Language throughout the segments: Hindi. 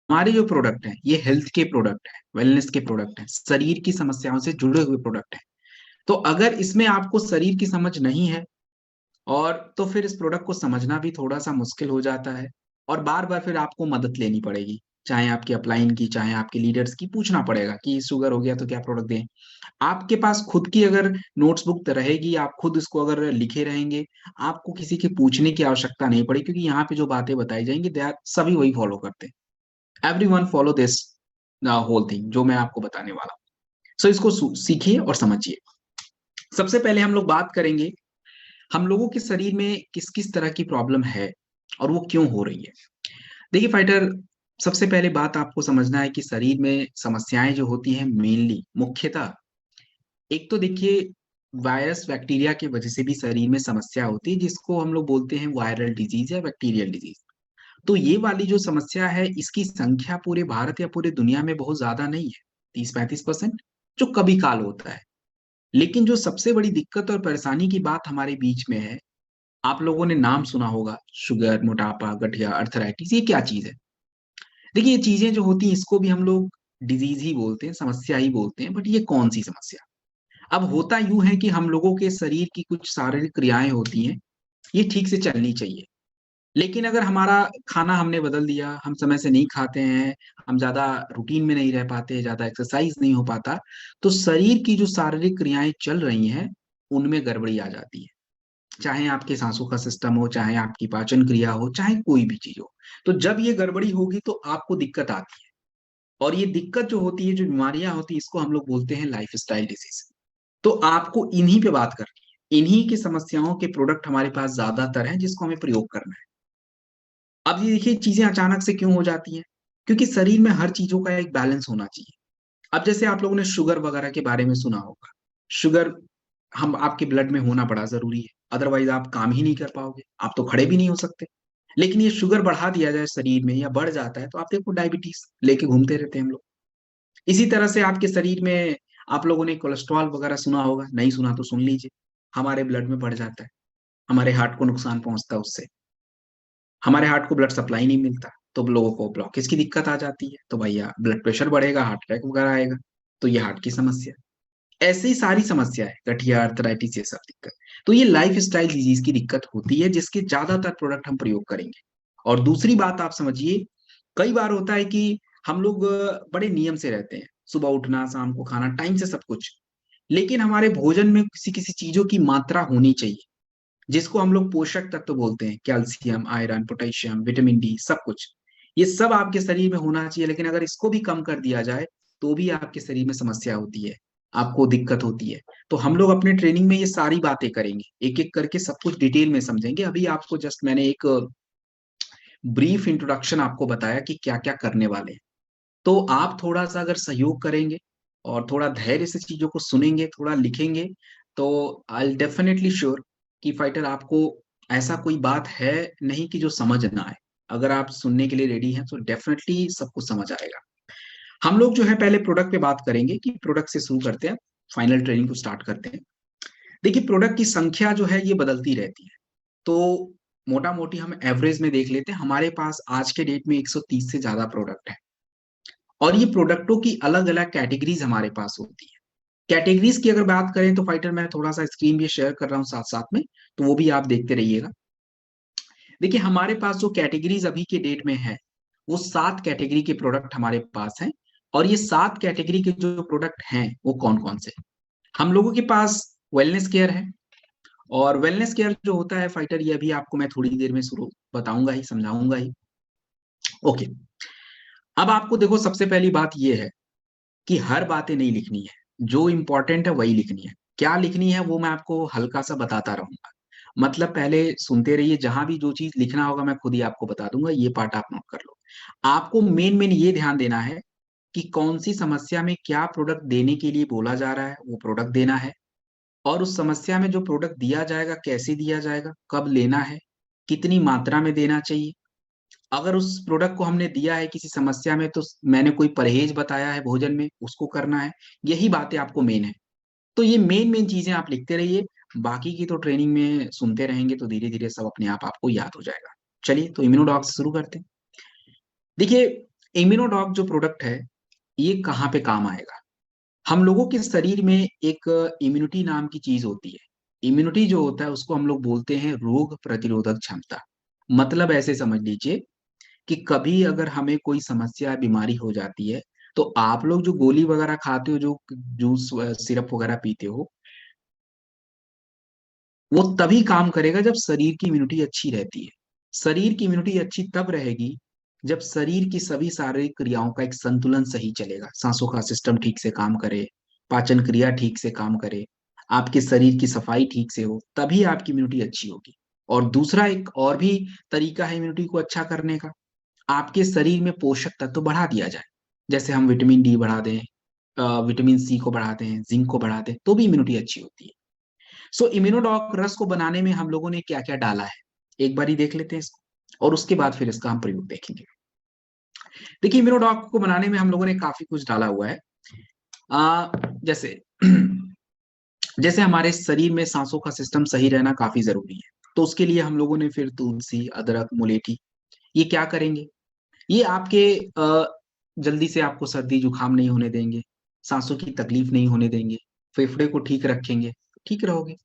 हमारे जो प्रोडक्ट हैं ये हेल्थ के प्रोडक्ट हैं, वेलनेस के प्रोडक्ट हैं, शरीर की समस्याओं से जुड़े हुए प्रोडक्ट हैं। तो अगर इसमें आपको शरीर की समझ नहीं है और तो फिर इस प्रोडक्ट को समझना भी थोड़ा सा मुश्किल हो जाता है और बार बार फिर आपको मदद लेनी पड़ेगी, चाहे आपके अपलाइन की, चाहे आपके लीडर्स की, पूछना पड़ेगा कि शुगर हो गया तो क्या प्रोडक्ट दें। आपके पास खुद की अगर नोट्स बुक रहेगी, आप खुद इसको अगर लिखे रहेंगे, आपको किसी के पूछने की आवश्यकता नहीं पड़ेगी, क्योंकि यहाँ पे जो बातें बताई जाएंगी दे आर सभी वही फॉलो करते हैं। Everyone follow this whole thing जो मैं आपको बताने वाला हूँ। सो इसको सीखिए और समझिए। सबसे पहले हम लोग बात करेंगे हम लोगों के शरीर में किस किस तरह की प्रॉब्लम है और वो क्यों हो रही है। देखिए फाइटर, सबसे पहले बात आपको समझना है कि शरीर में समस्याएं जो होती हैं मेनली मुख्यतः, एक तो देखिए वायरस बैक्टीरिया की वजह से भी शरीर में समस्या होती है, जिसको हम लोग बोलते हैं वायरल डिजीज या बैक्टीरियल डिजीज। तो ये वाली जो समस्या है इसकी संख्या पूरे भारत या पूरे दुनिया में बहुत ज्यादा नहीं है, 30-35%, जो कभी काल होता है। लेकिन जो सबसे बड़ी दिक्कत और परेशानी की बात हमारे बीच में है, आप लोगों ने नाम सुना होगा, शुगर, मोटापा, गठिया, अर्थराइटिस, ये क्या चीज है? देखिए ये चीजें जो होती हैं इसको भी हम लोग डिजीज ही बोलते हैं, समस्या ही बोलते हैं, बट ये कौन सी समस्या? अब होता यूं है कि हम लोगों के शरीर की कुछ शारीरिक क्रियाएं होती हैं, ये ठीक से चलनी चाहिए। लेकिन अगर हमारा खाना हमने बदल दिया, हम समय से नहीं खाते हैं, हम ज्यादा रूटीन में नहीं रह पाते, ज्यादा एक्सरसाइज नहीं हो पाता, तो शरीर की जो शारीरिक क्रियाएं चल रही हैं उनमें गड़बड़ी आ जाती है। चाहे आपके सांसों का सिस्टम हो, चाहे आपकी पाचन क्रिया हो, चाहे कोई भी चीज हो। तो जब ये गड़बड़ी होगी तो आपको दिक्कत आती है। और ये दिक्कत जो होती है, जो बीमारियां होती है, इसको हम लोग बोलते हैं लाइफ स्टाइल डिजीज। तो आपको इन्हीं पे बात करनी है, इन्हीं की समस्याओं के प्रोडक्ट हमारे पास ज्यादातर हैं जिसको हमें प्रयोग करना है। अब ये देखिए चीजें अचानक से क्यों हो जाती हैं, क्योंकि शरीर में हर चीजों का एक बैलेंस होना चाहिए। अब जैसे आप लोगों ने शुगर वगैरह के बारे में सुना होगा। शुगर हम आपके ब्लड में होना बड़ा जरूरी है, अदरवाइज आप काम ही नहीं कर पाओगे, आप तो खड़े भी नहीं हो सकते। लेकिन ये शुगर बढ़ा दिया जाए शरीर में या बढ़ जाता है तो आप देखो डायबिटीज लेके घूमते रहते हैं हम लोग। इसी तरह से आपके शरीर में आप लोगों ने कोलेस्ट्रॉल वगैरह सुना होगा, नहीं सुना तो सुन लीजिए। हमारे ब्लड में बढ़ जाता है, हमारे हार्ट को नुकसान पहुंचता है उससे। हमारे हार्ट को ब्लड सप्लाई नहीं मिलता तो लोगों को ब्लॉकेज की दिक्कत आ जाती है, तो भैया ब्लड प्रेशर बढ़ेगा, हार्ट अटैक वगैरह आएगा। तो ये हार्ट की समस्या। ऐसी सारी समस्या है, गठिया, अर्थराइटिस, ये सब दिक्कत। तो ये लाइफ स्टाइल डिजीज की दिक्कत होती है जिसके ज्यादातर प्रोडक्ट हम प्रयोग करेंगे। और दूसरी बात आप समझिए, कई बार होता है कि हम लोग बड़े नियम से रहते हैं, सुबह उठना, शाम को खाना, टाइम से सब कुछ। लेकिन हमारे भोजन में किसी किसी चीजों की मात्रा होनी चाहिए, जिसको हम लोग पोषक तत्व बोलते हैं, calcium, iron, potassium, vitamin D, सब कुछ। ये सब आपके शरीर में होना चाहिए, लेकिन अगर इसको भी कम कर दिया जाए तो भी आपके शरीर में समस्या होती है, आपको दिक्कत होती है। तो हम लोग अपने ट्रेनिंग में ये सारी बातें करेंगे, एक एक करके सब कुछ डिटेल में समझेंगे। अभी आपको जस्ट मैंने एक ब्रीफ इंट्रोडक्शन आपको बताया कि क्या क्या करने वाले हैं। तो आप थोड़ा सा अगर सहयोग करेंगे और थोड़ा धैर्य से चीजों को सुनेंगे, थोड़ा लिखेंगे, तो आई डेफिनेटली श्योर कि फाइटर आपको ऐसा कोई बात है नहीं कि जो समझ ना आए। अगर आप सुनने के लिए रेडी हैं तो डेफिनेटली सब कुछ समझ आएगा। हम लोग जो है पहले प्रोडक्ट पे बात करेंगे कि प्रोडक्ट से शुरू करते हैं, फाइनल ट्रेनिंग को स्टार्ट करते हैं। देखिए प्रोडक्ट की संख्या जो है ये बदलती रहती है। तो मोटा मोटी हम एवरेज में देख लेते हैं, हमारे पास आज के डेट में 130 से ज्यादा प्रोडक्ट है। और ये प्रोडक्टों की अलग अलग कैटेगरीज हमारे पास होती है। कैटेगरीज की अगर बात करें तो फाइटर मैं थोड़ा सा स्क्रीन भी शेयर कर रहा हूँ साथ साथ में, तो वो भी आप देखते रहिएगा। देखिए हमारे पास जो कैटेगरीज अभी के डेट में है, वो 7 कैटेगरी के प्रोडक्ट हमारे पास हैं। और ये 7 कैटेगरी के जो प्रोडक्ट हैं वो कौन कौन से? हम लोगों के पास वेलनेस केयर है। और वेलनेस केयर जो होता है फाइटर, ये अभी आपको मैं थोड़ी देर में शुरू बताऊंगा ही, समझाऊंगा ही। ओके। अब आपको देखो सबसे पहली बात ये है कि हर बातें नहीं लिखनी है, जो इंपॉर्टेंट है वही लिखनी है। क्या लिखनी है वो मैं आपको हल्का सा बताता रहूंगा। मतलब पहले सुनते रहिए, जहां भी जो चीज लिखना होगा मैं खुद ही आपको बता दूंगा, ये पार्ट आप नोट कर लो। आपको मेन मेन ये ध्यान देना है कि कौन सी समस्या में क्या प्रोडक्ट देने के लिए बोला जा रहा है, वो प्रोडक्ट देना है। और उस समस्या में जो प्रोडक्ट दिया जाएगा कैसे दिया जाएगा, कब लेना है, कितनी मात्रा में देना चाहिए। अगर उस प्रोडक्ट को हमने दिया है किसी समस्या में तो मैंने कोई परहेज बताया है भोजन में, उसको करना है। यही बातें आपको मेन है। तो ये मेन मेन चीजें आप लिखते रहिए। बाकी की तो ट्रेनिंग में सुनते रहेंगे तो धीरे धीरे सब अपने आप आपको याद हो जाएगा। चलिए तो इम्यूनोडॉग से शुरू करते हैं। देखिए इम्यूनोडॉक जो प्रोडक्ट है, ये कहाँ पे काम आएगा? हम लोगों के शरीर में एक इम्यूनिटी नाम की चीज होती है। इम्यूनिटी जो होता है उसको हम लोग बोलते हैं रोग प्रतिरोधक क्षमता। मतलब ऐसे समझ लीजिए कि कभी अगर हमें कोई समस्या बीमारी हो जाती है, तो आप लोग जो गोली वगैरह खाते हो, जो जूस सिरप वगैरह पीते हो, वो तभी काम करेगा जब शरीर की इम्यूनिटी अच्छी रहती है। शरीर की इम्यूनिटी अच्छी तब रहेगी जब शरीर की सभी शारीरिक क्रियाओं का एक संतुलन सही चलेगा, सांसों का सिस्टम ठीक से काम करे, पाचन क्रिया ठीक से काम करे, आपके शरीर की सफाई ठीक से हो, तभी आपकी इम्यूनिटी अच्छी होगी। और दूसरा एक और भी तरीका है इम्यूनिटी को अच्छा करने का, आपके शरीर में पोषक तत्व बढ़ा दिया जाए। जैसे हम विटामिन डी बढ़ा दें, विटामिन सी को बढ़ा दें, जिंक को बढ़ा दें, तो भी इम्यूनिटी अच्छी होती है। सो इम्यूनोडॉक रस को बनाने में हम लोगों ने क्या क्या डाला है, एक बार ही देख लेते हैं इसको, और उसके बाद फिर इसका हम प्रयोग देखेंगे। देखिए, इम्यूनोडॉक को बनाने में हम लोगों ने काफी कुछ डाला हुआ है। जैसे जैसे हमारे शरीर में सांसों का सिस्टम सही रहना काफी जरूरी है, तो उसके लिए हम लोगों ने फिर तुलसी, अदरक, मुलेठी, ये क्या करेंगे, ये आपके जल्दी से आपको सर्दी जुकाम नहीं होने देंगे, सांसों की तकलीफ नहीं होने देंगे, फेफड़े को ठीक रखेंगे, ठीक रहोगे,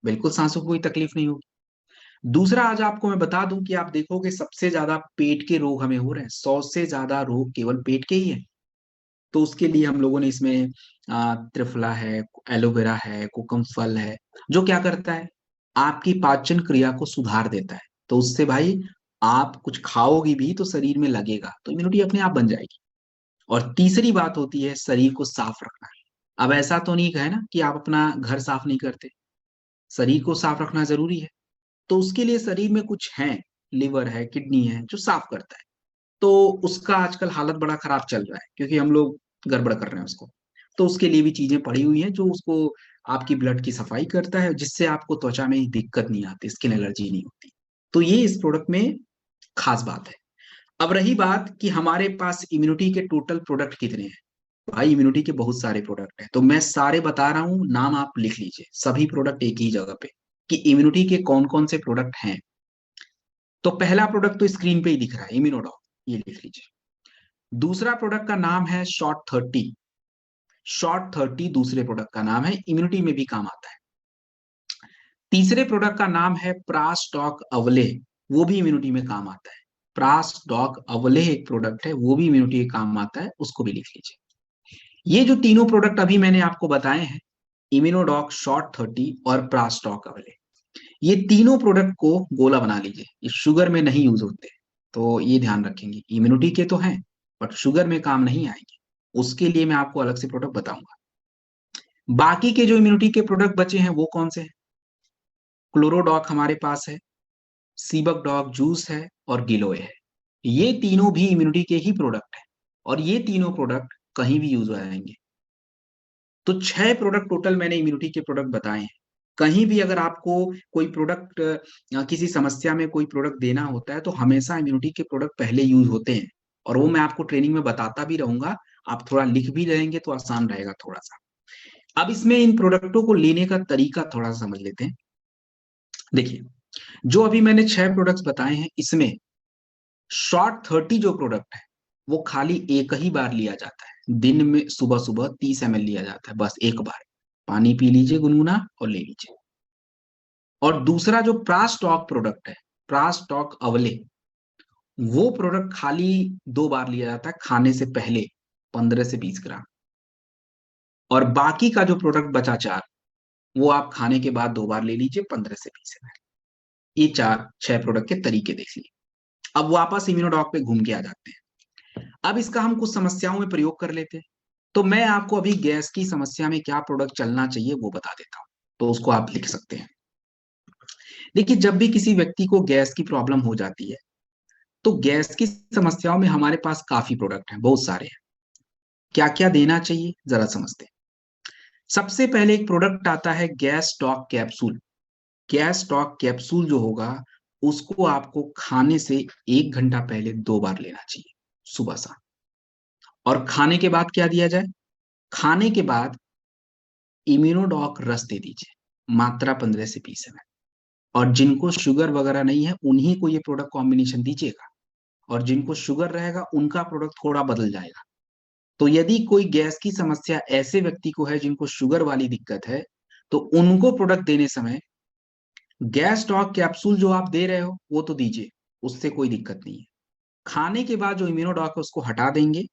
बिल्कुल सांसों को कोई तकलीफ नहीं होगी। दूसरा, आज आपको मैं बता दूं कि आप देखोगे सबसे ज्यादा पेट के रोग हमें हो रहे हैं, 100 से ज्यादा रोग केवल पेट के ही हैं। तो उसके लिए हम लोगों ने इसमें त्रिफला है, एलोवेरा है, कोकम फल है, जो क्या करता है, आपकी पाचन क्रिया को सुधार देता है। तो उससे भाई आप कुछ खाओगी भी तो शरीर में लगेगा, तो इम्यूनिटी अपने आप बन जाएगी। और तीसरी बात होती है शरीर को साफ रखना। अब ऐसा तो नहीं है ना कि आप अपना घर साफ नहीं करते, शरीर को साफ रखना जरूरी है। तो उसके लिए शरीर में कुछ है, लिवर है, किडनी है, जो साफ करता है। तो उसका आजकल हालत बड़ा खराब चल रहा है, क्योंकि हम लोग गड़बड़ कर रहे हैं उसको। तो उसके लिए भी चीजें पड़ी हुई हैं जो उसको आपकी ब्लड की सफाई करता है, जिससे आपको त्वचा में दिक्कत नहीं आती, स्किन एलर्जी नहीं होती। तो ये इस प्रोडक्ट में खास बात है। अब रही बात कि हमारे पास इम्यूनिटी के टोटल प्रोडक्ट कितने हैं। भाई इम्यूनिटी के बहुत सारे प्रोडक्ट हैं, तो मैं सारे बता रहा हूँ, नाम आप लिख लीजिए, सभी प्रोडक्ट एक ही जगह पे, कि इम्यूनिटी के कौन कौन से प्रोडक्ट हैं। तो पहला प्रोडक्ट तो स्क्रीन पे ही दिख रहा है, इम्यूनोडॉक, ये लिख लीजिए। दूसरा प्रोडक्ट का नाम है शॉर्ट 30। शॉर्ट 30 दूसरे प्रोडक्ट का नाम है, इम्यूनिटी में भी काम आता है। तीसरे प्रोडक्ट का नाम है प्रास्टॉक अवले, वो भी इम्यूनिटी में काम आता है। प्रास्टॉक अवले एक प्रोडक्ट है, वो भी इम्यूनिटी के काम आता है, उसको भी लिख लीजिए। ये जो तीनों प्रोडक्ट अभी मैंने आपको बताए हैं, इम्यूनोडॉक, शॉर्ट 30 और प्रास्टॉक अवले, ये तीनों प्रोडक्ट को गोला बना लीजिए। ये शुगर में नहीं यूज होते, तो ये ध्यान रखेंगे, इम्यूनिटी के तो हैं बट शुगर में काम नहीं आएंगे। उसके लिए मैं आपको अलग से प्रोडक्ट बताऊंगा। बाकी के जो इम्यूनिटी के प्रोडक्ट बचे हैं वो कौन से हैं? क्लोरोडॉक हमारे पास है, सीबक डॉग जूस है, और गिलोय है। ये तीनों भी इम्यूनिटी के ही प्रोडक्ट हैं, और ये तीनों प्रोडक्ट कहीं भी यूज हो जाएंगे। तो 6 प्रोडक्ट टोटल मैंने इम्यूनिटी के प्रोडक्ट बताए हैं। कहीं भी अगर आपको कोई प्रोडक्ट, किसी समस्या में कोई प्रोडक्ट देना होता है, तो हमेशा इम्यूनिटी के प्रोडक्ट पहले यूज होते हैं, और वो मैं आपको ट्रेनिंग में बताता भी रहूंगा। आप थोड़ा लिख भी रहेंगे तो आसान रहेगा थोड़ा सा। अब इसमें इन प्रोडक्टों को लेने का तरीका थोड़ा सा समझ लेते हैं। देखिए, जो अभी मैंने 6 प्रोडक्ट्स बताए हैं, इसमें शॉर्ट 30 जो प्रोडक्ट है, वो खाली एक ही बार लिया जाता है, दिन में सुबह सुबह 30 ml लिया जाता है, बस एक बार। पानी पी लीजिए गुनगुना और ले लीजिए। और दूसरा जो प्रास्टॉक प्रोडक्ट है, प्रास्टॉक अवले, वो प्रोडक्ट खाली 2 बार लिया जाता है, खाने से पहले 15 से 20 ग्राम। और बाकी का जो प्रोडक्ट बचा 4, वो आप खाने के बाद 2 बार ले लीजिए, 15 से 20 ml। ये 6 प्रोडक्ट के तरीके देख लिए। अब वापस इम्यूनोडॉक पे घूम के आ जाते हैं। अब इसका हम कुछ समस्याओं में प्रयोग कर लेते हैं। तो मैं आपको अभी गैस की समस्या में क्या प्रोडक्ट चलना चाहिए वो बता देता हूँ, तो उसको आप लिख सकते हैं। देखिए, जब भी किसी व्यक्ति को गैस की प्रॉब्लम हो जाती है, तो गैस की समस्याओं में हमारे पास काफी प्रोडक्ट हैं, बहुत सारे हैं। क्या क्या देना चाहिए जरा समझते हैं। सबसे पहले एक प्रोडक्ट आता है gas talk capsule. Gas talk capsule जो होगा, उसको आपको खाने से 1 घंटा पहले 2 बार लेना चाहिए, सुबह शाम। और खाने के बाद क्या दिया जाए? खाने के बाद इम्यूनोडॉक रस दे दीजिए, मात्रा 15 से 20 ml। और जिनको शुगर वगैरह नहीं है, उन्हीं को ये प्रोडक्ट कॉम्बिनेशन दीजिएगा। और जिनको शुगर रहेगा उनका प्रोडक्ट थोड़ा बदल जाएगा। तो यदि कोई गैस की समस्या ऐसे व्यक्ति को है जिनको शुगर वाली दिक्कत है, तो उनको प्रोडक्ट देने समय गैस टॉक कैप्सूल जो आप दे रहे हो वो तो दीजिए, उससे कोई दिक्कत नहीं है। खाने के बाद जो इम्यूनोडॉक है उसको हटा देंगे,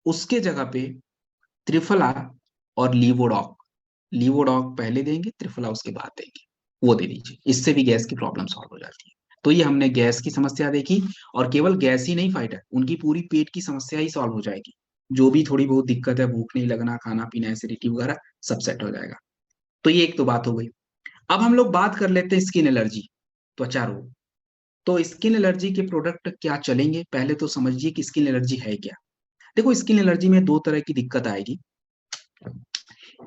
उसके जगह पे त्रिफला और लीवोडॉक, लीवोडॉक पहले देंगे, त्रिफला उसके बाद देंगे, वो दे दीजिए। इससे भी गैस की प्रॉब्लम सॉल्व हो जाती है। तो ये हमने गैस की समस्या देखी, और केवल गैस ही नहीं फाइटर, उनकी पूरी पेट की समस्या ही सॉल्व हो जाएगी। जो भी थोड़ी बहुत दिक्कत है, भूख नहीं लगना, खाना पीना, एसिडिटी वगैरह, सब सेट हो जाएगा। तो ये एक तो बात हो गई। अब हम लोग बात कर लेते हैं स्किन एलर्जी, त्वचा रोग। तो स्किन एलर्जी के प्रोडक्ट क्या चलेंगे, पहले तो समझिए कि स्किन एलर्जी है क्या। देखो, स्किन एलर्जी में दो तरह की दिक्कत आएगी।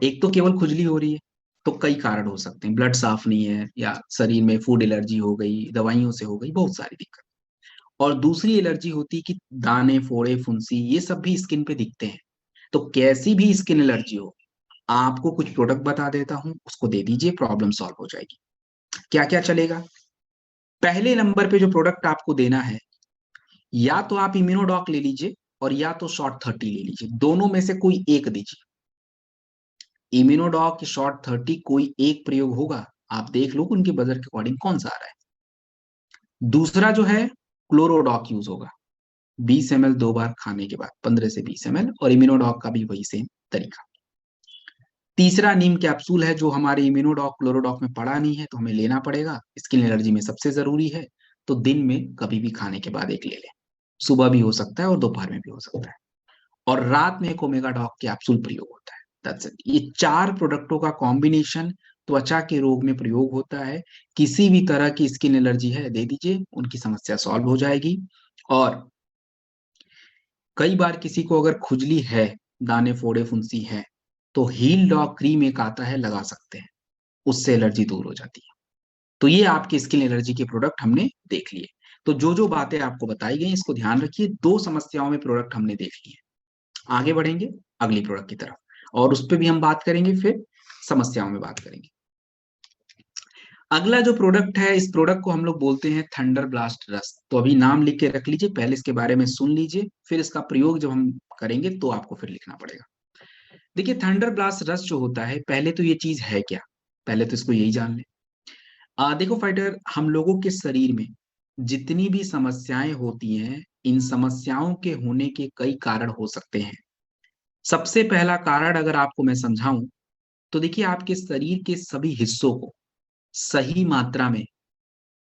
एक तो केवल खुजली हो रही है, तो कई कारण हो सकते हैं, ब्लड साफ नहीं है, या शरीर में फूड एलर्जी हो गई, दवाइयों से हो गई, बहुत सारी दिक्कत। और दूसरी एलर्जी होती है कि दाने, फोड़े, फुंसी, ये सब भी स्किन पे दिखते हैं। तो कैसी भी स्किन एलर्जी हो, आपको कुछ प्रोडक्ट बता देता हूं, उसको दे दीजिए, प्रॉब्लम सॉल्व हो जाएगी। क्या क्या चलेगा? पहले नंबर पे जो प्रोडक्ट आपको देना है, या तो आप इम्यूनोडॉक ले लीजिए, और या तो शॉर्ट 30 ले लीजिए, दोनों में से कोई एक दीजिए। इम्यूनोडॉक की शॉर्ट 30 कोई एक प्रयोग होगा, आप देख लो उनके बजट के अकॉर्डिंग कौन सा आ रहा है। दूसरा जो है, क्लोरोडॉक यूज होगा, 20 ml 2 बार खाने के बाद, 15 से 20 ml, और इम्यूनोडॉक का भी वही सेम तरीका। तीसरा नीम कैप्सूल है, जो हमारे इम्यूनोडॉक क्लोरोडॉक में पड़ा नहीं है, तो हमें लेना पड़ेगा, स्किन एलर्जी में सबसे जरूरी है। तो दिन में कभी भी खाने के बाद एक ले लें, सुबह भी हो सकता है और दोपहर में भी हो सकता है। और रात में एक ओमेगा डॉक कैप्सूल प्रयोग होता है। That's it। ये चार प्रोडक्टों का कॉम्बिनेशन त्वचा के रोग में प्रयोग होता है। किसी भी तरह की स्किन एलर्जी है, दे दीजिए, उनकी समस्या सॉल्व हो जाएगी। और कई बार किसी को अगर खुजली है, दाने, फोड़े, फुंसी है, तो हील डॉग क्रीम एक आता है, लगा सकते हैं, उससे एलर्जी दूर हो जाती है। तो ये आपके स्किन एलर्जी के प्रोडक्ट हमने देख लिए। तो जो जो बातें आपको बताई गई, इसको ध्यान रखिए। दो समस्याओं में प्रोडक्ट हमने देख लिए। आगे बढ़ेंगे अगली प्रोडक्ट की तरफ, और उस पर भी हम बात करेंगे, फिर समस्याओं में बात करेंगे। अगला जो प्रोडक्ट है, इस प्रोडक्ट को हम लोग बोलते हैं थंडर ब्लास्ट रस्ट। तो अभी नाम लिख के रख लीजिए, पहले इसके बारे में सुन लीजिए, फिर इसका प्रयोग जब हम करेंगे तो आपको फिर लिखना पड़ेगा। देखिए, थंडर ब्लास्ट रस्ट जो होता है, पहले तो ये चीज है क्या, पहले तो इसको यही जान ले। देखो फाइटर, हम लोगों के शरीर में जितनी भी समस्याएं होती हैं, इन समस्याओं के होने के कई कारण हो सकते हैं। सबसे पहला कारण अगर आपको मैं समझाऊं, तो देखिए, आपके शरीर के सभी हिस्सों को सही मात्रा में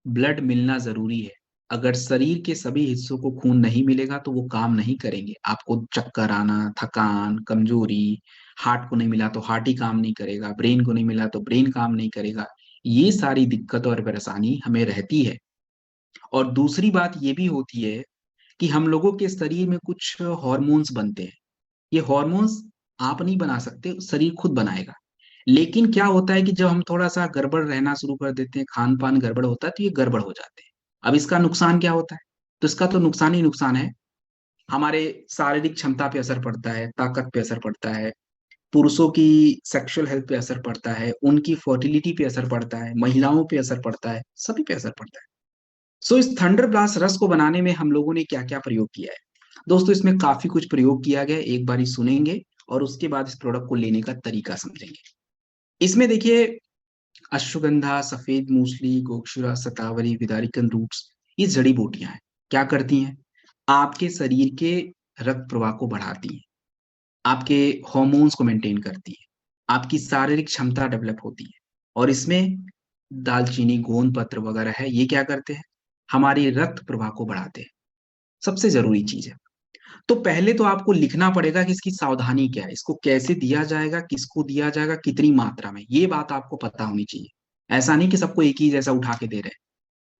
ब्लड मिलना जरूरी है। अगर शरीर के सभी हिस्सों को खून नहीं मिलेगा तो वो काम नहीं करेंगे। आपको चक्कर आना, थकान, कमजोरी, हार्ट को नहीं मिला तो हार्ट ही काम नहीं करेगा, ब्रेन को नहीं मिला तो ब्रेन काम नहीं करेगा। ये सारी दिक्कत और परेशानी हमें रहती है। और दूसरी बात ये भी होती है कि हम लोगों के शरीर में कुछ हॉर्मोन्स बनते हैं। ये हॉर्मोन्स आप नहीं बना सकते, शरीर खुद बनाएगा। लेकिन क्या होता है कि जब हम थोड़ा सा गड़बड़ रहना शुरू कर देते हैं, खान पान गड़बड़ होता है, तो ये गड़बड़ हो जाते हैं। अब इसका नुकसान क्या होता है? तो इसका तो नुकसान ही नुकसान है। हमारे शारीरिक क्षमता पे असर पड़ता है, ताकत पे असर पड़ता है, पुरुषों की सेक्सुअल हेल्थ पे असर पड़ता है, उनकी फर्टिलिटी पे असर पड़ता है, महिलाओं पे असर पड़ता है, सभी पे असर पड़ता है। सो इस थंडर ब्लास्ट रस को बनाने में हम लोगों ने क्या क्या प्रयोग किया है? दोस्तों, इसमें काफी कुछ प्रयोग किया गया है, एक बार ही सुनेंगे, और उसके बाद इस प्रोडक्ट को लेने का तरीका समझेंगे। इसमें देखिए, अश्वगंधा, सफेद मूसली, गोक्षुरा, शतावरी, विदारिकन रूट्स, ये जड़ी बूटियां हैं। क्या करती हैं? आपके शरीर के रक्त प्रवाह को बढ़ाती हैं, आपके हॉर्मोन्स को मेंटेन करती है, आपकी शारीरिक क्षमता डेवलप होती है। और इसमें दालचीनी, गोंद पत्र वगैरह है, ये क्या करते हैं? हमारी रक्त प्रवाह को बढ़ाते हैं। सबसे जरूरी चीज है। तो पहले तो आपको लिखना पड़ेगा कि इसकी सावधानी क्या है, इसको कैसे दिया जाएगा, किसको दिया जाएगा, कितनी मात्रा में, ये बात आपको पता होनी चाहिए। ऐसा नहीं कि सबको एक ही जैसा उठा के दे रहे हैं।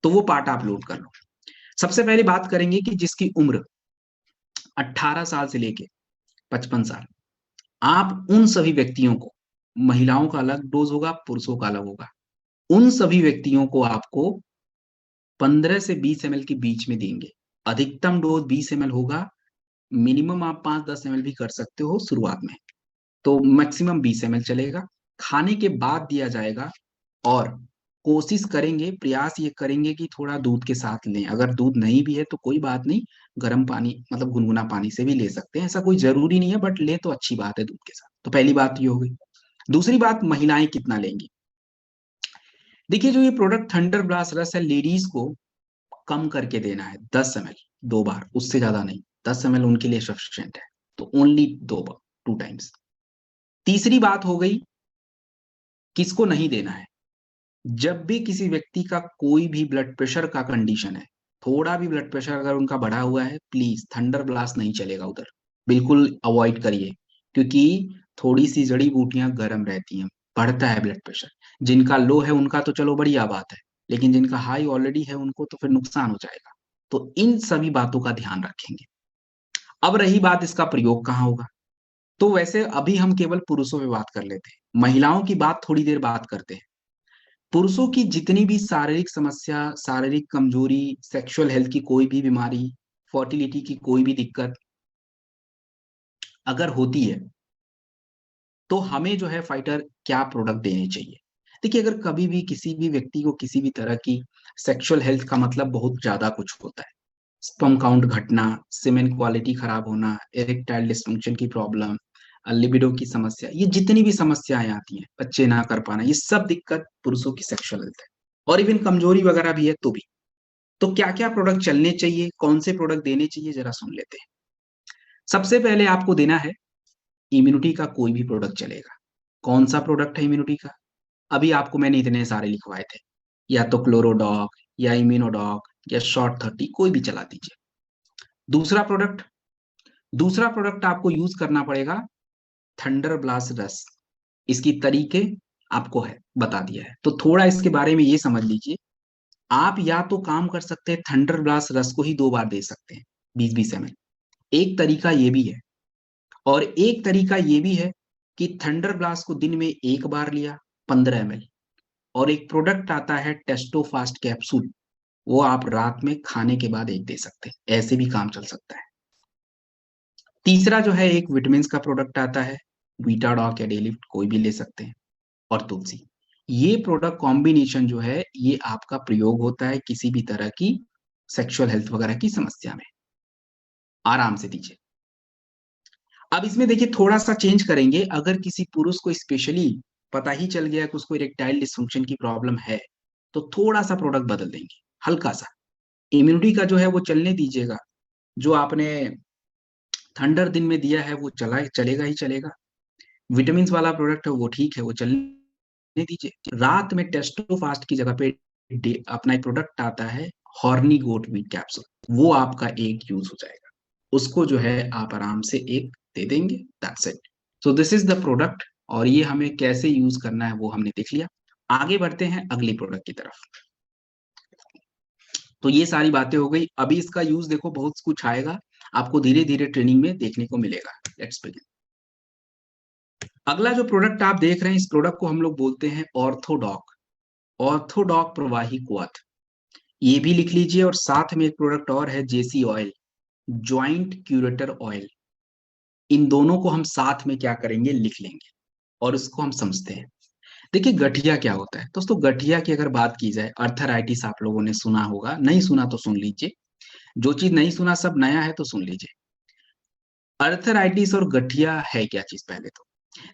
तो वो पार्ट आप लोड कर लो। सबसे पहले बात करेंगे कि जिसकी उम्र 18 साल से लेके 55 साल, आप उन सभी व्यक्तियों को, महिलाओं का अलग डोज होगा, पुरुषों का अलग होगा, उन सभी व्यक्तियों को आपको 15 से 20 ml के बीच में देंगे। अधिकतम डोज 20 ml होगा, मिनिमम आप 5-10 ml भी कर सकते हो शुरुआत में, तो मैक्सिमम 20 ml चलेगा। खाने के बाद दिया जाएगा, और कोशिश करेंगे, प्रयास ये करेंगे कि थोड़ा दूध के साथ लें। अगर दूध नहीं भी है तो कोई बात नहीं, गर्म पानी मतलब गुनगुना पानी से भी ले सकते हैं, ऐसा कोई जरूरी नहीं है, बट ले तो अच्छी बात है दूध के साथ। तो पहली बात ये हो गई। दूसरी बात, महिलाएं कितना लेंगी। देखिए जो ये प्रोडक्ट थंडर ब्लास्ट रस है, लेडीज को कम करके देना है, 10 ml, 2 बार, उससे ज्यादा नहीं। 10 ml उनके लिए सफिशियंट है, तो ओनली 2 बार, 2 टाइम्स। तीसरी बात हो गई, किसको नहीं देना है। जब भी किसी व्यक्ति का कोई भी ब्लड प्रेशर का कंडीशन है, थोड़ा भी ब्लड प्रेशर अगर उनका बढ़ा हुआ है, प्लीज थंडर ब्लास्ट नहीं चलेगा उधर, बिल्कुल अवॉइड करिए। क्योंकि थोड़ी सी जड़ी बूटियां गर्म रहती हैं, बढ़ता है ब्लड प्रेशर। जिनका लो है उनका तो चलो बढ़िया बात है, लेकिन जिनका हाई ऑलरेडी है उनको तो फिर नुकसान हो जाएगा। तो इन सभी बातों का ध्यान रखेंगे। अब रही बात इसका प्रयोग कहाँ होगा, तो वैसे अभी हम केवल पुरुषों पे बात कर लेते हैं, महिलाओं की बात थोड़ी देर बात करते हैं। पुरुषों की जितनी भी शारीरिक समस्या, शारीरिक कमजोरी, सेक्सुअल हेल्थ की कोई भी बीमारी, फर्टिलिटी की कोई भी दिक्कत अगर होती है, तो हमें जो है फाइटर क्या प्रोडक्ट देने चाहिए। देखिए अगर कभी भी किसी भी व्यक्ति को किसी भी तरह की सेक्सुअल हेल्थ का मतलब बहुत ज्यादा कुछ होता है, स्पर्म काउंट घटना, सीमेन क्वालिटी खराब होना, इरेक्टाइल डिस्फंक्शन की प्रॉब्लम, लिबिडो की समस्या, ये जितनी भी समस्याएं आती हैं, बच्चे ना कर पाना, ये सब दिक्कत पुरुषों की सेक्सुअल हेल्थ है। और इवन कमजोरी वगैरह भी है तो भी। तो क्या क्या प्रोडक्ट चलने चाहिए, कौन से प्रोडक्ट देने चाहिए, जरा सुन लेते हैं। सबसे पहले आपको देना है इम्यूनिटी का कोई भी प्रोडक्ट चलेगा। कौन सा प्रोडक्ट है इम्यूनिटी का, अभी आपको मैंने इतने सारे लिखवाए थे, या तो क्लोरोडॉक या इम्यूनोडॉक या शॉर्ट 30, कोई भी चला दीजिए। दूसरा प्रोडक्ट, दूसरा प्रोडक्ट आपको यूज करना पड़ेगा थंडर ब्लास्ट रस। इसकी तरीके आपको है बता दिया है, तो थोड़ा इसके बारे में ये समझ लीजिए। आप या तो काम कर सकते हैं, थंडर ब्लास्ट रस को ही 2 बार दे सकते हैं, 20-20 ml। एक तरीका ये भी है, और एक तरीका ये भी है कि थंडर ब्लास्ट को दिन में 1 बार लिया, 15 ml। और एक प्रोडक्ट आता है टेस्टो फास्ट कैप्सूल, वो आप रात में खाने के बाद एक दे सकते हैं, ऐसे भी काम चल सकता है। तीसरा जो है एक विटामिन का प्रोडक्ट आता है, वीटाडॉक या डेलिफ्ट, कोई भी ले सकते हैं। और तुलसी, ये प्रोडक्ट कॉम्बिनेशन जो है ये आपका प्रयोग होता है किसी भी तरह की सेक्सुअल हेल्थ वगैरह की समस्या में, आराम से दीजिए। अब इसमें देखिए थोड़ा सा चेंज करेंगे, अगर किसी पुरुष को स्पेशली पता ही चल गया कि उसको इरेक्टाइल डिस्फंक्शन की प्रॉब्लम है, तो थोड़ा सा प्रोडक्ट बदल देंगे, हल्का सा। इम्यूनिटी का जो है वो चलने दीजिएगा, जो आपने थंडर दिन में दिया है वो चलेगा ही चलेगा। विटामिन वाला प्रोडक्ट है वो ठीक है, वो चलने दीजिए। रात में टेस्टो फास्ट की जगह पे अपना एक प्रोडक्ट आता है हॉर्नी गोट मीट कैप्सूल, वो आपका एक यूज हो जाएगा, उसको जो है आप आराम से एक दे देंगे, that's it. So this is the product, और ये हमें कैसे यूज करना है वो हमने देख लिया। आगे बढ़ते हैं अगली प्रोडक्ट की तरफ। तो ये सारी बातें हो गई, अभी इसका यूज देखो बहुत कुछ आएगा, आपको धीरे धीरे ट्रेनिंग में देखने को मिलेगा। Let's begin. अगला जो प्रोडक्ट आप देख रहे हैं, इस प्रोडक्ट को हम लोग बोलते हैं ऑर्थोडॉक, ऑर्थोडॉक प्रवाही क्वाथ, ये भी लिख लीजिए। और साथ में एक प्रोडक्ट और है जेसी ऑयल, ज्वाइंट क्यूरेटर ऑयल। इन दोनों को हम साथ में क्या करेंगे, लिख लेंगे और इसको हम समझते हैं। देखिए गठिया क्या होता है दोस्तों, गठिया की अगर बात की जाए, अर्थराइटिस आप लोगों ने सुना होगा, नहीं सुना तो सुन लीजिए, जो चीज नहीं सुना सब नया है तो सुन लीजिए। अर्थराइटिस और गठिया है क्या चीज, पहले तो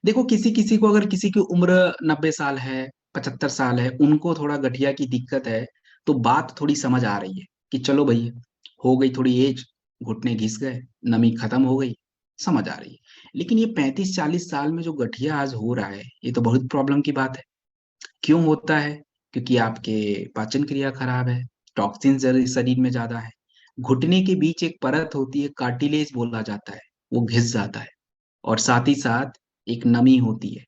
देखो, किसी किसी को, अगर किसी की उम्र 90 साल है, 75 साल है, उनको थोड़ा गठिया की दिक्कत है, तो बात थोड़ी समझ आ रही है कि चलो भाई हो गई थोड़ी एज, घुटने घिस गए, नमी खत्म हो गई, समझ आ रही है। लेकिन ये 35-40 साल में जो गठिया आज हो रहा है, ये तो बहुत प्रॉब्लम की बात है। क्यों होता है, क्योंकि आपके पाचन क्रिया खराब है, टॉक्सिन शरीर में ज्यादा है, घुटने के बीच एक परत होती है, कार्टिलेज बोला जाता है, वो घिस जाता है, और साथ ही साथ एक नमी होती है,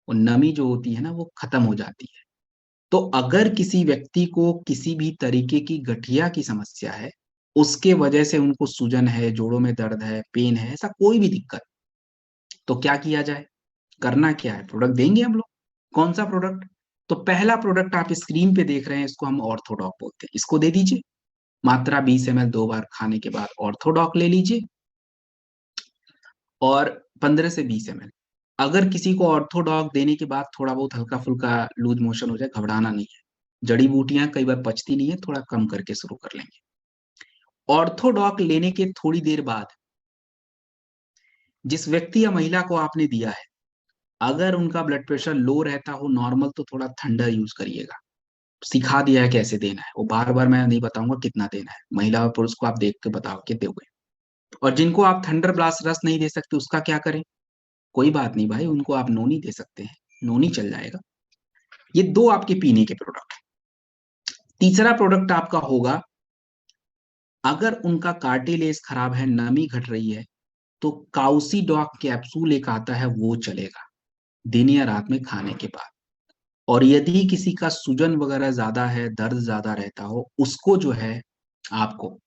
वो नमी जो होती है ना वो खत्म हो जाती है। तो अगर किसी व्यक्ति को किसी भी तरीके की गठिया की समस्या है, उसके वजह से उनको सूजन है, जोड़ों में दर्द है, पेन है, ऐसा कोई भी दिक्कत, तो क्या किया जाए, करना क्या है, प्रोडक्ट देंगे हम लोग। कौन सा प्रोडक्ट, तो पहला प्रोडक्ट आप स्क्रीन पे देख रहे हैं, इसको हम ऑर्थोडॉक बोलते हैं, इसको दे दीजिए। मात्रा 20 ml, 2 बार खाने के बाद ऑर्थोडॉक ले लीजिए। और 15 से 20 ml, अगर किसी को ऑर्थोडॉक देने के बाद थोड़ा बहुत हल्का फुल्का लूज मोशन हो जाए, घबराना नहीं है, जड़ी बूटियां कई बार पचती नहीं है, थोड़ा कम करके शुरू कर लेंगे। ऑर्थोडॉक लेने के थोड़ी देर बाद जिस व्यक्ति या महिला को आपने दिया है, अगर उनका ब्लड प्रेशर लो रहता हो नॉर्मल, तो थोड़ा ठंडा यूज करिएगा। सिखा दिया है कैसे देना है, वो बार बार मैं नहीं बताऊंगा कितना देना है, महिला और पुरुष को आप देख के बताओ कि दोगे। और जिनको आप थंडर ब्लास्ट रस नहीं दे सकते, उसका क्या करें? कोई बात नहीं भाई, उनको आप नोनी दे सकते हैं, नोनी चल जाएगा। ये दो आपके पीने के प्रोडक्ट है। तीसरा प्रोडक्ट आपका होगा, अगर उनका कार्टिलेज खराब है, नमी घट रही है, तो काउसीडॉक कैप्सूल एक आता है, वो चलेगा दिन या रात में खाने के बाद। और यदि किसी का सूजन वगैरह ज्यादा है, दर्द ज्यादा रहता हो, उसको जो है आपको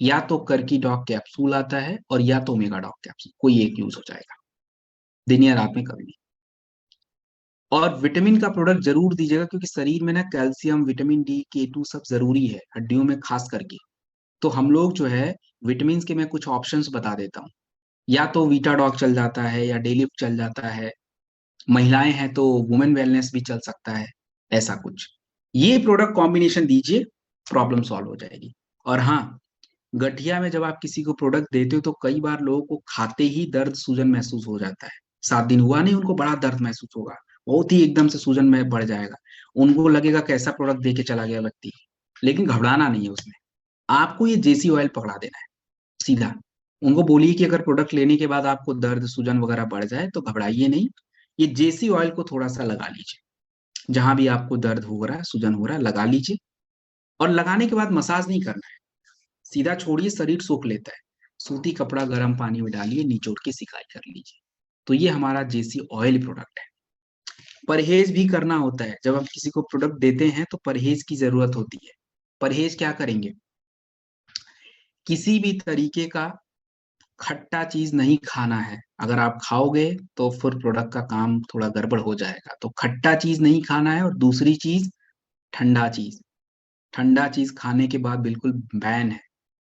या तो करकी डॉग कैप्सूल आता है और या तो ओमेगा डॉग कैप्सूल, कोई एक यूज हो जाएगा दिन या रात में, कभी नहीं। और विटामिन का प्रोडक्ट जरूर दीजिएगा, क्योंकि शरीर में ना कैल्शियम, विटामिन डी, K2 सब जरूरी है, हड्डियों में खास करके। तो हम लोग जो है विटामिन के मैं कुछ ऑप्शंस बता देता हूँ। या तो वीटाडॉग चल जाता है, या डेलिप चल जाता है। महिलाएं हैं तो वुमेन वेलनेस भी चल सकता है, ऐसा कुछ। ये प्रोडक्ट कॉम्बिनेशन दीजिए, प्रॉब्लम सॉल्व हो जाएगी। और हाँ, गठिया में जब आप किसी को प्रोडक्ट देते हो, तो कई बार लोगों को खाते ही दर्द सूजन महसूस हो जाता है। 7 दिन हुआ नहीं, उनको बड़ा दर्द महसूस होगा, बहुत ही एकदम से सूजन में बढ़ जाएगा। उनको लगेगा कैसा प्रोडक्ट दे के चला गया व्यक्ति। लेकिन घबराना नहीं है उसमें, आपको ये JC ऑयल पकड़ा देना है सीधा। उनको बोलिए कि अगर प्रोडक्ट लेने के बाद आपको दर्द सूजन वगैरह बढ़ जाए तो घबराइए नहीं, ये JC ऑयल को थोड़ा सा लगा लीजिए, जहां भी आपको दर्द हो रहा है, सूजन हो रहा है, लगा लीजिए। और लगाने के बाद मसाज नहीं करना है, सीधा छोड़िए, शरीर सोख लेता है। सूती कपड़ा गर्म पानी में डालिए, निचोड़ के सिकाई कर लीजिए। तो ये हमारा JC ऑयल प्रोडक्ट है। परहेज भी करना होता है, जब हम किसी को प्रोडक्ट देते हैं तो परहेज की जरूरत होती है। परहेज क्या करेंगे? किसी भी तरीके का खट्टा चीज नहीं खाना है। अगर आप खाओगे तो फिर प्रोडक्ट का काम थोड़ा गड़बड़ हो जाएगा। तो खट्टा चीज नहीं खाना है। और दूसरी चीज, ठंडा चीज। ठंडा चीज खाने के बाद बिल्कुल बैन है,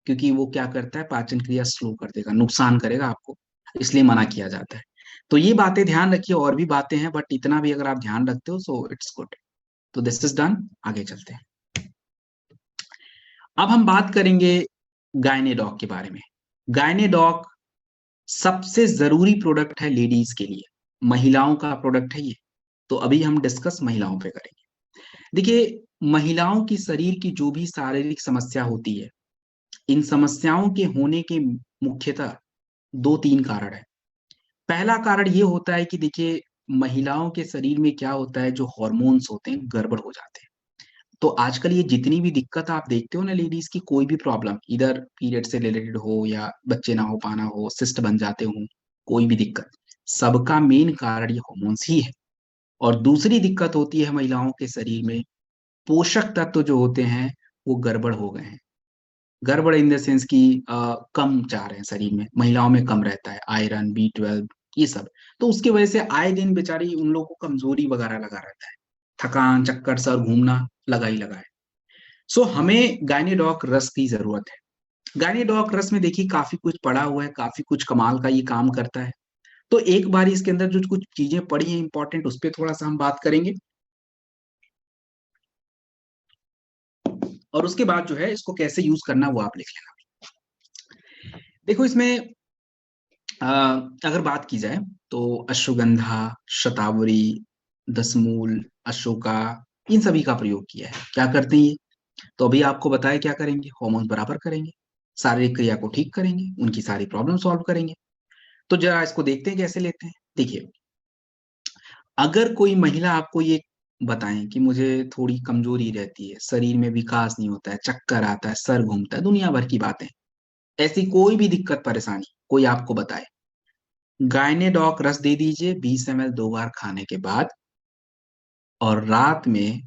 क्योंकि वो क्या करता है, पाचन क्रिया स्लो कर देगा, नुकसान करेगा आपको, इसलिए मना किया जाता है। तो ये बातें ध्यान रखिए, और भी बातें हैं, बट इतना भी अगर आप ध्यान रखते हो सो इट्स गुड। तो दिस इज डन, आगे चलते हैं। अब हम बात करेंगे गायनेडॉक के बारे में। गायनेडॉक सबसे जरूरी प्रोडक्ट है लेडीज के लिए, महिलाओं का प्रोडक्ट है ये। तो अभी हम डिस्कस महिलाओं पे करेंगे। देखिए, महिलाओं की शरीर की जो भी शारीरिक समस्या होती है, इन समस्याओं के होने के मुख्यतः 2-3 कारण है। पहला कारण ये होता है कि देखिए, महिलाओं के शरीर में क्या होता है, जो हॉर्मोन्स होते हैं गड़बड़ हो जाते हैं। तो आजकल ये जितनी भी दिक्कत आप देखते हो ना लेडीज की, कोई भी प्रॉब्लम, इधर पीरियड से रिलेटेड हो या बच्चे ना हो पाना हो, सिस्ट बन जाते हो, कोई भी दिक्कत, सबका मेन कारण ये हॉर्मोन्स ही है। और दूसरी दिक्कत होती है महिलाओं के शरीर में, पोषक तत्व जो होते हैं वो गड़बड़ हो गए हैं। गड़बड़ इन द सेंस की कम जा रहे हैं शरीर में, महिलाओं में कम रहता है, आयरन, B12, ये सब। तो उसकी वजह से आए दिन बेचारी उन लोगों को कमजोरी वगैरह लगा रहता है, थकान, चक्कर, सर घूमना लगा ही लगा है। सो हमें गायनेडॉक रस की जरूरत है। गायनेडॉक रस में देखिए काफी कुछ पड़ा हुआ है, काफी कुछ कमाल का ये काम करता है। तो एक बार इसके अंदर जो कुछ चीजें पड़ी हैं इंपॉर्टेंट, उस पर थोड़ा सा हम बात करेंगे। और उसके बाद जो है इसको कैसे यूज करना वो आप लिख लेना। देखो इसमें अगर बात की जाए तो अश्वगंधा, शतावरी, दसमूल, अशोका, इन सभी का प्रयोग किया है। क्या करते हैं ये? तो अभी आपको बताया क्या करेंगे, हार्मोन बराबर करेंगे, शारीरिक क्रिया को ठीक करेंगे, उनकी सारी प्रॉब्लम सॉल्व करेंगे। तो जरा इसको देखते हैं कैसे लेते हैं। देखिए, अगर कोई महिला आपको ये बताएं कि मुझे थोड़ी कमजोरी रहती है, शरीर में विकास नहीं होता है, चक्कर आता है, सर घूमता है, दुनिया भर की बातें, ऐसी कोई भी दिक्कत परेशानी कोई आपको बताए, गायनेडॉक रस दे दीजिए 20 ml 2 बार खाने के बाद। और रात में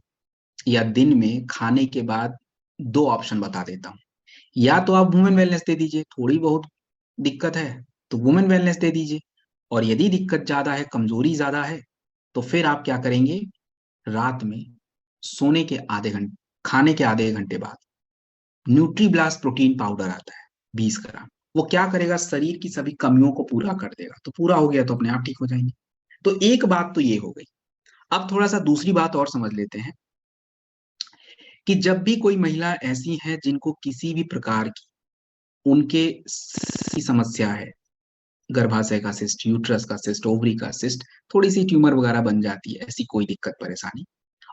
या दिन में खाने के बाद 2 ऑप्शन बता देता हूँ। या तो आप वुमेन वेलनेस दे दीजिए, थोड़ी बहुत दिक्कत है तो वुमेन वेलनेस दे दीजिए। और यदि दिक्कत ज्यादा है, कमजोरी ज्यादा है, तो फिर आप क्या करेंगे, रात में सोने के आधे घंटे, खाने के आधे घंटे बाद न्यूट्रीब्लास्ट प्रोटीन पाउडर आता है 20 ग्राम। वो क्या करेगा, शरीर की सभी कमियों को पूरा कर देगा। तो पूरा हो गया तो अपने आप ठीक हो जाएंगे। तो एक बात तो ये हो गई। अब थोड़ा सा दूसरी बात और समझ लेते हैं। कि जब भी कोई महिला ऐसी है जिनको किसी भी प्रकार की उनके की समस्या है, गर्भाशय का सिस्ट, यूट्रस का सिस्ट, ओवरी का सिस्ट, थोड़ी सी ट्यूमर वगैरह बन जाती है, ऐसी कोई दिक्कत परेशानी,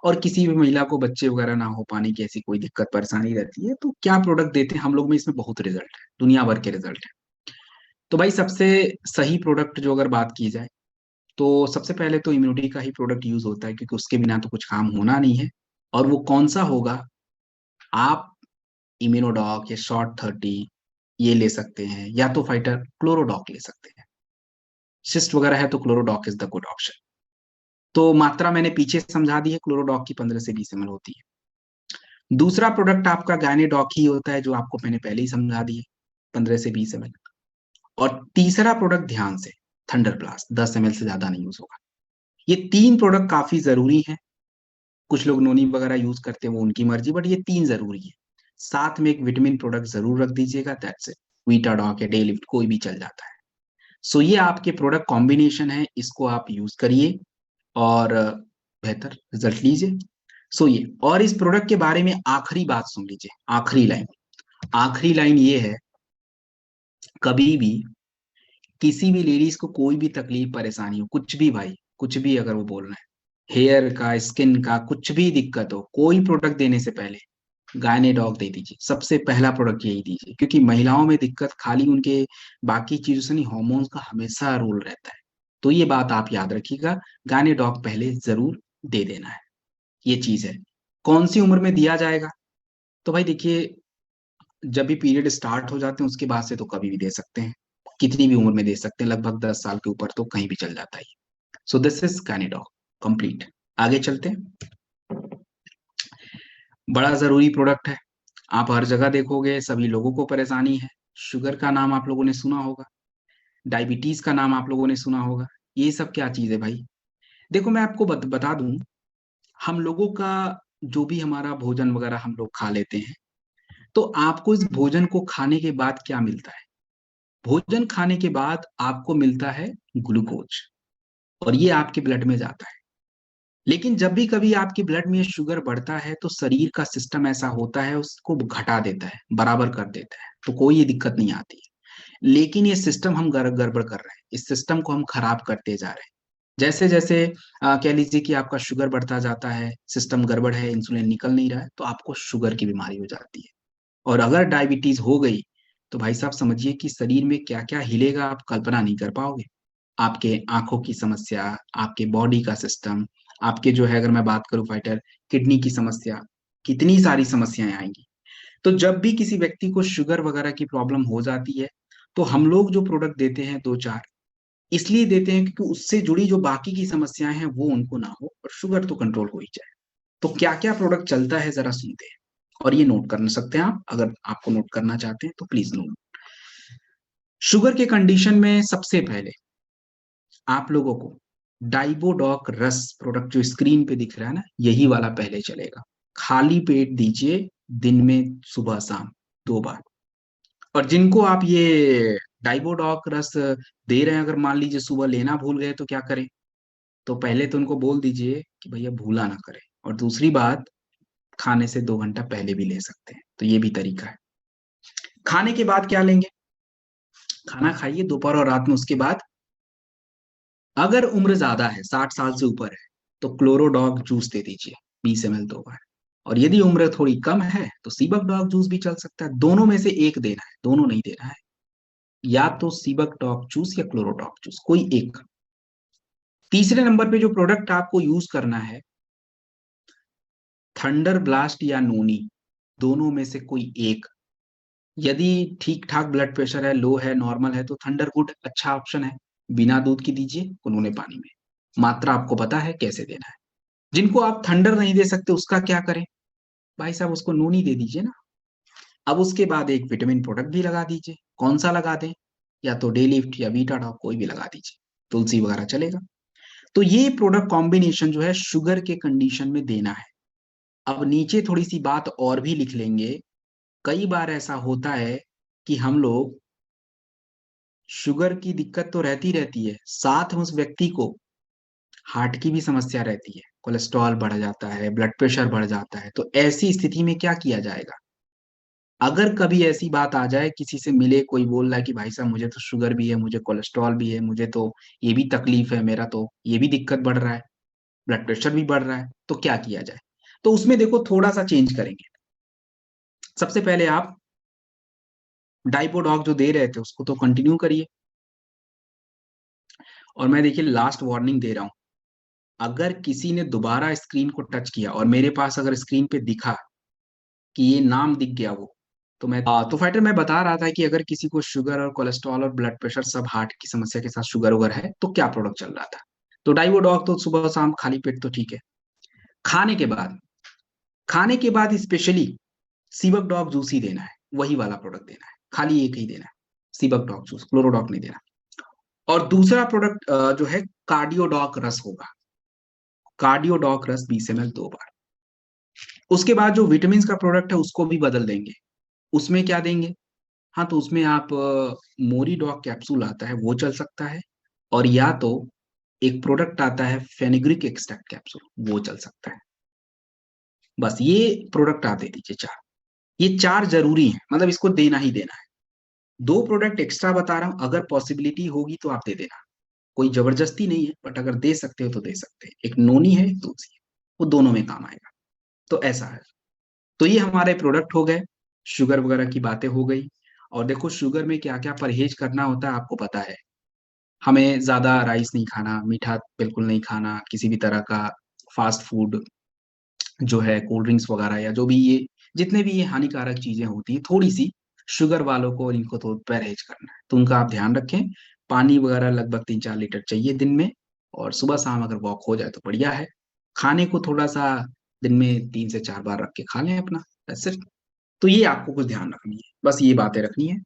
और किसी भी महिला को बच्चे वगैरह ना हो पाने की ऐसी कोई दिक्कत परेशानी रहती है, तो क्या प्रोडक्ट देते हैं हम लोग में, इसमें बहुत रिजल्ट है, दुनिया भर के रिजल्ट है। तो भाई सबसे सही प्रोडक्ट जो अगर बात की जाए, तो सबसे पहले तो इम्यूनिटी का ही प्रोडक्ट यूज होता है, क्योंकि उसके बिना तो कुछ काम होना नहीं है। और वो कौन सा होगा, आप इम्यूनोडॉक या शॉर्ट 30 ये ले सकते हैं, या तो फाइटर क्लोरोडॉक ले सकते हैं। सिस्ट वगैरह है तो क्लोरोडॉक इज द गुड ऑप्शन। तो मात्रा मैंने पीछे समझा दी है, क्लोरोडॉक की 15 से 20 ml होती है। दूसरा प्रोडक्ट आपका गायनेडॉक ही होता है, जो आपको मैंने पहले ही समझा दी है, 15 से 20 ml। और तीसरा प्रोडक्ट ध्यान से, थंडर ब्लास्ट, 10 ml से ज्यादा नहीं यूज होगा। ये तीन प्रोडक्ट काफी जरूरी हैं। कुछ लोग नोनी वगैरह यूज करते हैं, वो उनकी मर्जी, बट ये तीन जरूरी है। साथ में एक विटामिन प्रोडक्ट जरूर रख दीजिएगा, दैट्स इट। वीटाडॉक या डे लिफ्ट कोई भी चल जाता है। सो ये आपके प्रोडक्ट कॉम्बिनेशन है, इसको आप यूज करिए और बेहतर रिजल्ट लीजिए। सो ये, और इस प्रोडक्ट के बारे में आखिरी बात सुन लीजिए, आखिरी लाइन ये है, कभी भी किसी भी लेडीज को कोई भी तकलीफ परेशानी हो, कुछ भी भाई, कुछ भी अगर वो बोल रहे हैं, हेयर का, स्किन का, कुछ भी दिक्कत हो, कोई प्रोडक्ट देने से पहले गायनेडॉक दे दीजिए, सबसे पहला प्रोडक्ट यही दीजिए, क्योंकि महिलाओं में दिक्कत खाली उनके बाकी चीजों से नहीं, हॉर्मोन्स का हमेशा रोल रहता है। तो ये बात आप याद रखिएगा, गायनेडॉक पहले जरूर दे देना है। ये चीज है। कौन सी उम्र में दिया जाएगा, तो भाई देखिए, जब भी पीरियड स्टार्ट हो जाते हैं उसके बाद से तो कभी भी दे सकते हैं, कितनी भी उम्र में दे सकते हैं, लगभग 10 साल के ऊपर तो कहीं भी चल जाता है। So this is gynae doc complete. आगे चलते हैं। बड़ा जरूरी प्रोडक्ट है, आप हर जगह देखोगे सभी लोगों को परेशानी है। शुगर का नाम आप लोगों ने सुना होगा, डायबिटीज का नाम आप लोगों ने सुना होगा। ये सब क्या चीज है भाई, देखो मैं आपको बता दूं, हम लोगों का जो भी हमारा भोजन वगैरह हम लोग खा लेते हैं, तो आपको इस भोजन को खाने के बाद क्या मिलता है, भोजन खाने के बाद आपको मिलता है ग्लूकोज, और ये आपके ब्लड में जाता है। लेकिन जब भी कभी आपके ब्लड में शुगर बढ़ता है, तो शरीर का सिस्टम ऐसा होता है, उसको घटा देता है, बराबर कर देता है, तो कोई ये दिक्कत नहीं आती है। लेकिन ये सिस्टम हम गड़बड़ कर रहे हैं, इस सिस्टम को हम खराब करते जा रहे हैं। जैसे जैसे कह लीजिए कि आपका शुगर बढ़ता जाता है, सिस्टम गड़बड़ है, इंसुलिन निकल नहीं रहा है, तो आपको शुगर की बीमारी हो जाती है। और अगर डायबिटीज हो गई, तो भाई साहब समझिए कि शरीर में क्या क्या हिलेगा, आप कल्पना नहीं कर पाओगे। आपके आंखों की समस्या, आपके बॉडी का सिस्टम, आपके जो है, अगर मैं बात करूं फाइटर, किडनी की समस्या, कितनी सारी समस्याएं आएंगी। तो जब भी किसी व्यक्ति को शुगर वगैरह की प्रॉब्लम हो जाती है, तो हम लोग जो प्रोडक्ट देते हैं दो चार, इसलिए देते हैं क्योंकि उससे जुड़ी जो बाकी की समस्याएं हैं वो उनको ना हो, और शुगर तो कंट्रोल हो ही जाए। तो क्या क्या प्रोडक्ट चलता है जरा सुनते हैं, और ये नोट कर सकते हैं आप, अगर आपको नोट करना चाहते हैं तो प्लीज नोट। शुगर के कंडीशन में सबसे पहले आप लोगों को डाइबोडॉक रस प्रोडक्ट जो स्क्रीन पे दिख रहा है ना, यही वाला पहले चलेगा। खाली पेट दीजिए, दिन में सुबह शाम 2 बार। और जिनको आप ये डाइबोडॉक रस दे रहे हैं, अगर मान लीजिए सुबह लेना भूल गए तो क्या करें, तो पहले तो उनको बोल दीजिए कि भैया भूला ना करें, और दूसरी बात, खाने से 2 घंटा पहले भी ले सकते हैं, तो ये भी तरीका है। खाने के बाद क्या लेंगे, खाना खाइए दोपहर और रात में, उसके बाद अगर उम्र ज्यादा है, 60 साल से ऊपर है, तो क्लोरोडॉग जूस दे दीजिए, 20 ml 2 बार। और यदि उम्र थोड़ी कम है तो सीबक डॉग जूस भी चल सकता है, दोनों में से एक देना है, दोनों नहीं देना है, या तो सीबक डॉग जूस या क्लोरोडॉग जूस, कोई एक। तीसरे नंबर पे जो प्रोडक्ट आपको यूज करना है, थंडर ब्लास्ट या नोनी, दोनों में से कोई एक। यदि ठीक ठाक ब्लड प्रेशर है, लो है, नॉर्मल है, तो थंडर गुड अच्छा ऑप्शन है। बिना दूध की दीजिए, गुनगुने पानी में, मात्रा आपको पता है कैसे देना है। जिनको आप थंडर नहीं दे सकते, उसका क्या करें, भाई साहब उसको नोनी दे दीजिए ना। अब उसके बाद एक विटामिन प्रोडक्ट भी लगा दीजिए, कौन सा लगा दें, या तो डे लिफ्ट या वीटाडॉक कोई भी लगा दीजिए, तुलसी वगैरह चलेगा। तो ये प्रोडक्ट कॉम्बिनेशन जो है शुगर के कंडीशन में देना है। अब नीचे थोड़ी सी बात और भी लिख लेंगे, कई बार ऐसा होता है कि हम लोग, शुगर की दिक्कत तो रहती रहती है, साथ में उस व्यक्ति को हार्ट की भी समस्या रहती है, कोलेस्ट्रॉल बढ़ जाता है, ब्लड प्रेशर बढ़ जाता है। तो ऐसी स्थिति में क्या किया जाएगा? अगर कभी ऐसी बात आ जाए, किसी से मिले, कोई बोल रहा है कि भाई साहब मुझे तो शुगर भी है, मुझे कोलेस्ट्रॉल भी है, मुझे तो ये भी तकलीफ है, मेरा तो ये भी दिक्कत बढ़ रहा है, ब्लड प्रेशर भी बढ़ रहा है, तो क्या किया जाए? तो उसमें देखो थोड़ा सा चेंज करेंगे। सबसे पहले आप डाइपोडॉग जो दे रहे थे उसको तो कंटिन्यू करिए। और मैं देखिए लास्ट वार्निंग दे रहा हूं, अगर किसी ने दोबारा स्क्रीन को टच किया और मेरे पास अगर स्क्रीन पे दिखा कि ये नाम दिख गया वो, तो तो फाइटर मैं बता रहा था कि अगर किसी को शुगर और कोलेस्ट्रॉल और ब्लड प्रेशर सब, हार्ट की समस्या के साथ शुगर वगर है, तो क्या प्रोडक्ट चल रहा था? तो डाइवोडॉग तो सुबह शाम खाली पेट तो ठीक है। खाने के बाद, खाने के बाद स्पेशली सीबक डॉग जूस ही देना है, वही वाला प्रोडक्ट देना है, खाली एक ही देना है, सीबक डॉग जूस, क्लोरोडॉग नहीं देना। और दूसरा प्रोडक्ट जो है कार्डियोडॉक रस होगा, कार्डियोडॉक रस 20 ml 2 बार। उसके बाद जो विटामिन का प्रोडक्ट है उसको भी बदल देंगे। उसमें क्या देंगे? हाँ, तो उसमें आप मोरी डॉग कैप्सूल आता है वो चल सकता है, और या तो एक प्रोडक्ट आता है फेनिग्रिक एक्सट्रैक्ट कैप्सूल, वो चल सकता है। बस ये प्रोडक्ट आप दे दीजिए 4। ये 4 जरूरी है, मतलब इसको देना ही देना है। 2 प्रोडक्ट एक्स्ट्रा बता रहा हूं, अगर पॉसिबिलिटी होगी तो आप दे देना, कोई जबरदस्ती नहीं है, बट अगर दे सकते हो तो दे सकते हैं। एक नोनी है, एक तुलसी है, वो दोनों में काम आएगा। तो ऐसा है। तो ये हमारे प्रोडक्ट हो गए, शुगर वगैरह की बातें हो गई। और देखो शुगर में क्या क्या परहेज करना होता है आपको पता है। हमें ज्यादा राइस नहीं खाना, मीठा बिल्कुल नहीं खाना, किसी भी तरह का फास्ट फूड जो है, कोल्ड ड्रिंक्स वगैरह या जो भी ये जितने भी ये हानिकारक चीजें होती हैं, थोड़ी सी शुगर वालों को और इनको तो परहेज करना है, तो उनका आप ध्यान रखें। पानी वगैरह लगभग 3-4 लीटर चाहिए दिन में, और सुबह शाम अगर वॉक हो जाए तो बढ़िया है। खाने को थोड़ा सा दिन में 3 से 4 बार रख के खा लें अपना, सिर्फ। तो ये आपको कुछ ध्यान रखनी है, बस ये बातें रखनी है।